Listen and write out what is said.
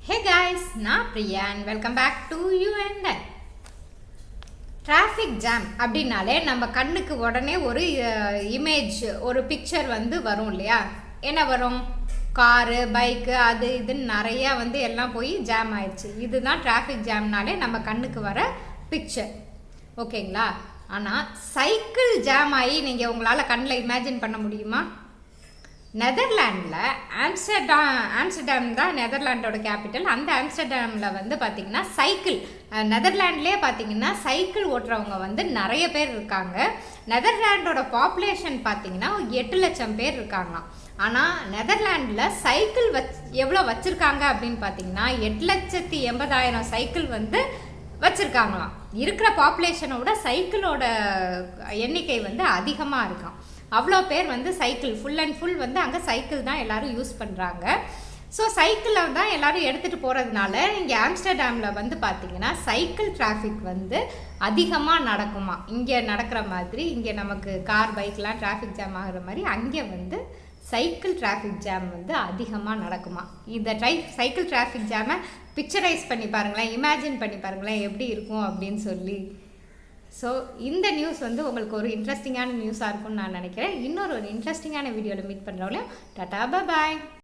Hey guys, நான் Priya and welcome back to you and I. Traffic jam அப்படினாலே நம்ம கண்ணுக்கு உடனே ஒரு இமேஜ் ஒரு பிக்சர் வந்து வரும் இல்லையா? என்ன வரும்? காரு பைக்கு அது இதுன்னு நிறைய வந்து எல்லாம் போய் ஜாம் ஆயிடுச்சு. இதுதான் டிராஃபிக் ஜாம்னாலே நம்ம கண்ணுக்கு வர பிக்சர். ஓகேங்களா? ஆனால் சைக்கிள் ஜாம் ஆகி நீங்கள் உங்களால் கண்ணில் இமேஜின் பண்ண முடியுமா? நெதர்லாண்டில் ஆம்ஸ்டர்டாம் தான் நெதர்லாண்டோட கேபிட்டல். அந்த ஆம்ஸ்டர்டாமில் வந்து பார்த்திங்கன்னா சைக்கிள் நெதர்லாண்ட்லேயே பார்த்திங்கன்னா சைக்கிள் ஓட்டுறவங்க வந்து நிறைய பேர் இருக்காங்க. நெதர்லாண்டோட பாப்புலேஷன் பார்த்திங்கன்னா 8 லட்சம் பேர் இருக்காங்களாம். ஆனால் நெதர்லாண்டில் சைக்கிள் எவ்வளோ வச்சுருக்காங்க அப்படின்னு பார்த்திங்கன்னா 8,80,000 சைக்கிள் வந்து வச்சுருக்காங்களாம். இருக்கிற பாப்புலேஷனோட சைக்கிளோட எண்ணிக்கை வந்து அதிகமாக இருக்கான். அவ்வளோ பேர் வந்து சைக்கிள் ஃபுல் அண்ட் ஃபுல் வந்து அங்கே சைக்கிள் தான் எல்லோரும் யூஸ் பண்ணுறாங்க. ஸோ சைக்கிளில் தான் எல்லோரும் எடுத்துகிட்டு போகிறதுனால இங்கே ஆம்ஸ்டர்டாமில் வந்து பார்த்திங்கன்னா சைக்கிள் டிராஃபிக் வந்து அதிகமாக நடக்குமா. இங்கே நடக்கிற மாதிரி இங்கே நமக்கு கார் பைக்லாம் டிராஃபிக் ஜாம் ஆகிற மாதிரி அங்கே வந்து சைக்கிள் டிராஃபிக் ஜாம் வந்து அதிகமாக நடக்குமா. இந்த சைக்கிள் டிராஃபிக் ஜாமை பிக்சரைஸ் பண்ணி பாருங்களேன், இமேஜின் பண்ணி பாருங்களேன் எப்படி இருக்கும் அப்படின்னு சொல்லி. ஸோ இந்த நியூஸ் வந்து உங்களுக்கு ஒரு இன்ட்ரெஸ்டிங்கான நியூஸாக இருக்கும்னு நான் நினைக்கிறேன். இன்னொரு இன்ட்ரெஸ்டிங்கான வீடியோவில் மீட் பண்ணுறவங்களே டாடா பாய்.